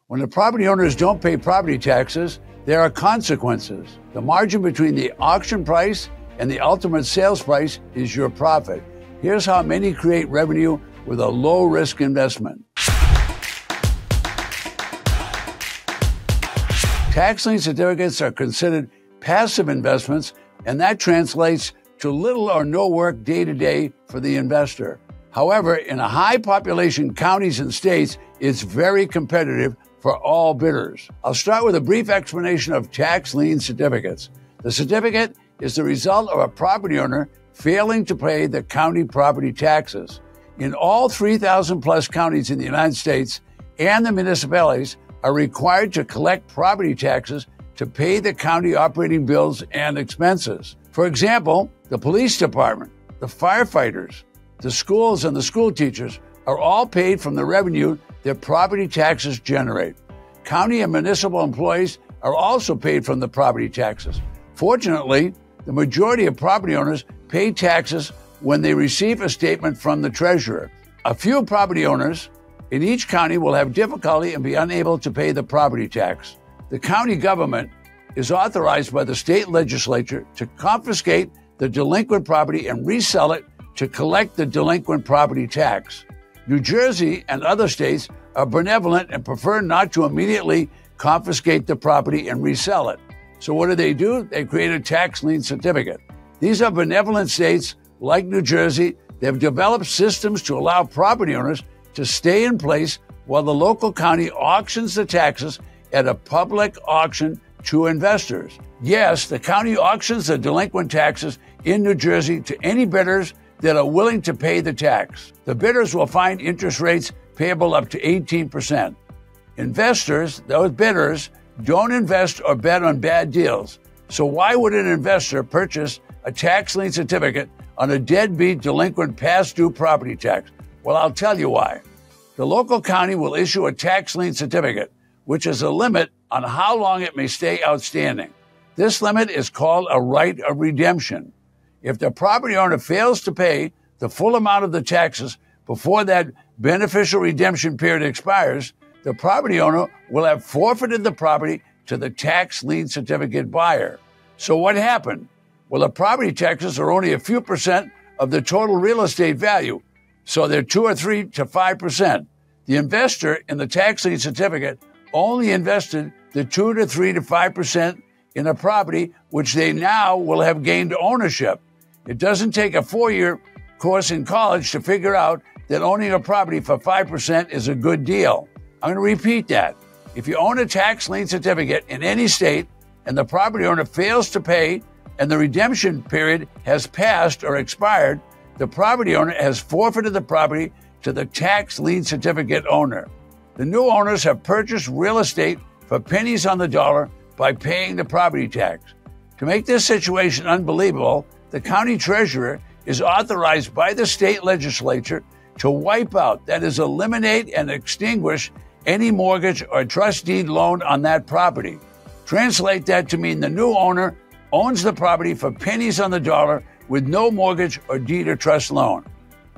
When the property owners don't pay property taxes, there are consequences. The margin between the auction price and the ultimate sales price is your profit. Here's how many create revenue with a low-risk investment. Tax lien certificates are considered passive investments, and that translates to little or no work day-to-day for the investor. However, in a high-population counties and states, it's very competitive for all bidders. I'll start with a brief explanation of tax lien certificates. The certificate is the result of a property owner failing to pay the county property taxes. In all 3,000 plus counties in the United States, and the municipalities are required to collect property taxes to pay the county operating bills and expenses. For example, the police department, the firefighters, the schools, and the school teachers are all paid from the revenue that property taxes generate. County and municipal employees are also paid from the property taxes. Fortunately, the majority of property owners pay taxes when they receive a statement from the treasurer. A few property owners in each county will have difficulty and be unable to pay the property tax. The county government is authorized by the state legislature to confiscate the delinquent property and resell it to collect the delinquent property tax. New Jersey and other states are benevolent and prefer not to immediately confiscate the property and resell it. So what do? They create a tax lien certificate. These are benevolent states like New Jersey. They've developed systems to allow property owners to stay in place while the local county auctions the taxes at a public auction to investors. Yes, the county auctions the delinquent taxes in New Jersey to any bidders that are willing to pay the tax. The bidders will find interest rates payable up to 18%. Investors, those bidders, don't invest or bet on bad deals. So why would an investor purchase a tax lien certificate on a deadbeat delinquent past due property tax? Well, I'll tell you why. The local county will issue a tax lien certificate, which is a limit on how long it may stay outstanding. This limit is called a right of redemption. If the property owner fails to pay the full amount of the taxes before that beneficial redemption period expires, the property owner will have forfeited the property to the tax lien certificate buyer. So what happened? Well, the property taxes are only a few percent of the total real estate value, so they're 2 or 3 to 5%. The investor in the tax lien certificate only invested the 2 to 3 to 5% in a property which they now will have gained ownership. It doesn't take a 4-year course in college to figure out that owning a property for 5% is a good deal. I'm going to repeat that. If you own a tax lien certificate in any state and the property owner fails to pay and the redemption period has passed or expired, the property owner has forfeited the property to the tax lien certificate owner. The new owners have purchased real estate for pennies on the dollar by paying the property tax. To make this situation unbelievable, the county treasurer is authorized by the state legislature to wipe out, that is, eliminate and extinguish any mortgage or trust deed loan on that property. Translate that to mean the new owner owns the property for pennies on the dollar with no mortgage or deed or trust loan.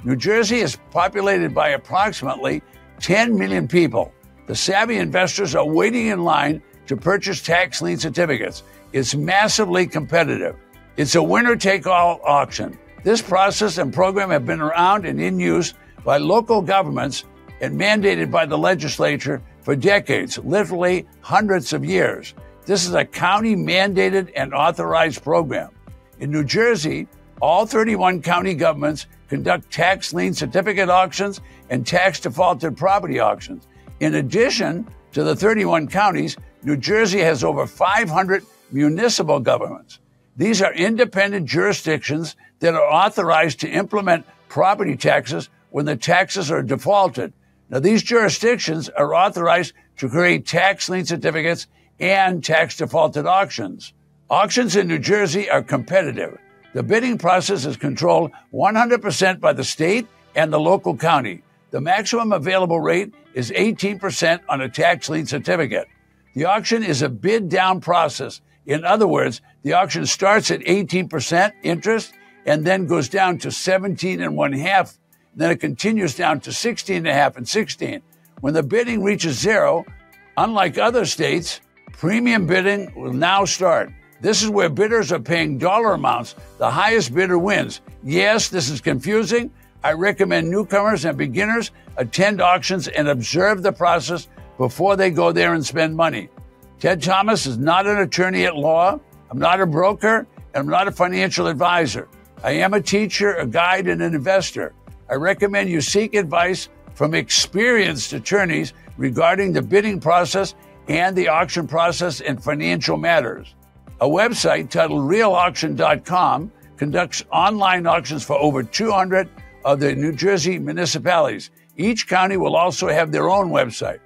New Jersey is populated by approximately 10 million people. The savvy investors are waiting in line to purchase tax lien certificates. It's massively competitive. It's a winner-take-all auction. This process and program have been around and in use by local governments and mandated by the legislature for decades, literally hundreds of years. This is a county-mandated and authorized program. In New Jersey, all 31 county governments conduct tax lien certificate auctions and tax-defaulted property auctions. In addition to the 31 counties, New Jersey has over 500 municipal governments. These are independent jurisdictions that are authorized to implement property taxes when the taxes are defaulted. Now, these jurisdictions are authorized to create tax lien certificates and tax-defaulted auctions. Auctions in New Jersey are competitive. The bidding process is controlled 100% by the state and the local county. The maximum available rate is 18% on a tax lien certificate. The auction is a bid-down process. In other words, the auction starts at 18% interest and then goes down to 17.5%. Then it continues down to 16.5% and 16%. When the bidding reaches zero Unlike other states, premium bidding will now start. This is where bidders are paying dollar amounts. The highest bidder wins. Yes, this is confusing. I recommend newcomers and beginners attend auctions and observe the process before they go there and spend money. Ted Thomas is not an attorney at law. I'm not a broker, and I'm not a financial advisor. I am a teacher, a guide, and an investor. I recommend you seek advice from experienced attorneys regarding the bidding process and the auction process and financial matters. A website titled realauction.com conducts online auctions for over 200 of the New Jersey municipalities. Each county will also have their own website.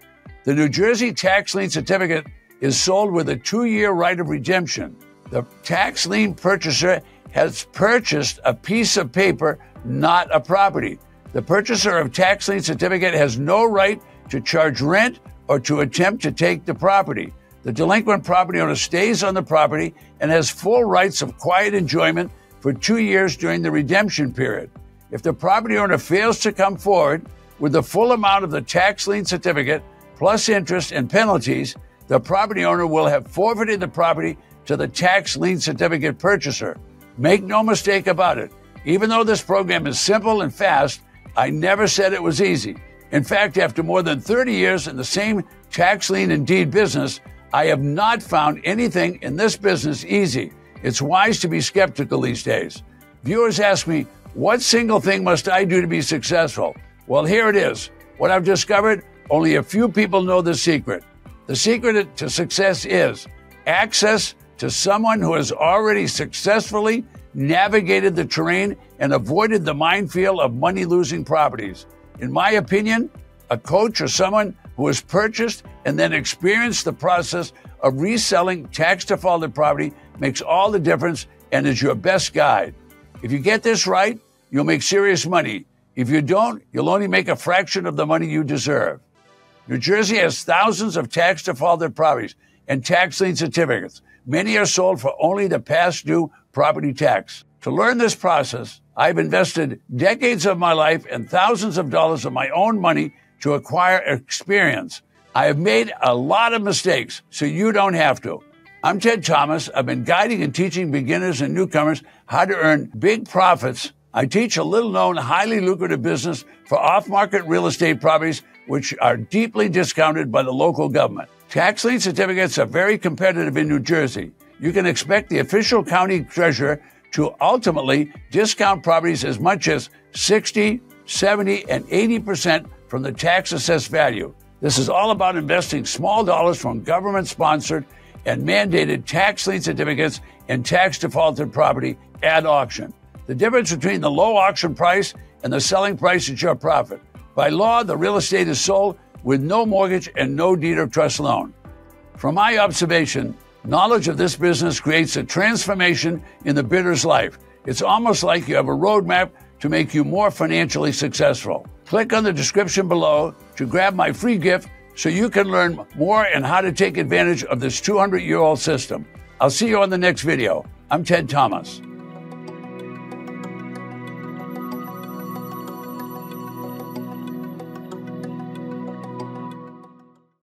The New Jersey tax lien certificate is sold with a 2-year right of redemption. The tax lien purchaser has purchased a piece of paper, not a property. The purchaser of tax lien certificate has no right to charge rent or to attempt to take the property. The delinquent property owner stays on the property and has full rights of quiet enjoyment for 2 years during the redemption period. If the property owner fails to come forward with the full amount of the tax lien certificate, plus interest and penalties, the property owner will have forfeited the property to the tax lien certificate purchaser. Make no mistake about it. Even though this program is simple and fast, I never said it was easy. In fact, after more than 30 years in the same tax lien and deed business, I have not found anything in this business easy. It's wise to be skeptical these days. Viewers ask me, what single thing must I do to be successful? Well, here it is. What I've discovered, only a few people know the secret. The secret to success is access to someone who has already successfully navigated the terrain and avoided the minefield of money-losing properties. In my opinion, a coach or someone who has purchased and then experienced the process of reselling tax-defaulted property makes all the difference and is your best guide. If you get this right, you'll make serious money. If you don't, you'll only make a fraction of the money you deserve. New Jersey has thousands of tax-defaulted properties and tax lien certificates. Many are sold for only the past due property tax. To learn this process, I've invested decades of my life and thousands of dollars of my own money to acquire experience. I have made a lot of mistakes, so you don't have to. I'm Ted Thomas. I've been guiding and teaching beginners and newcomers how to earn big profits. I teach a little-known, highly lucrative business for off-market real estate properties, which are deeply discounted by the local government. Tax lien certificates are very competitive in New Jersey. You can expect the official county treasurer to ultimately discount properties as much as 60, 70, and 80% from the tax-assessed value. This is all about investing small dollars from government-sponsored and mandated tax lien certificates and tax-defaulted property at auction. The difference between the low auction price and the selling price is your profit. By law, the real estate is sold with no mortgage and no deed of trust loan. From my observation, knowledge of this business creates a transformation in the bidder's life. It's almost like you have a roadmap to make you more financially successful. Click on the description below to grab my free gift so you can learn more and how to take advantage of this 200-year-old system. I'll see you on the next video. I'm Ted Thomas.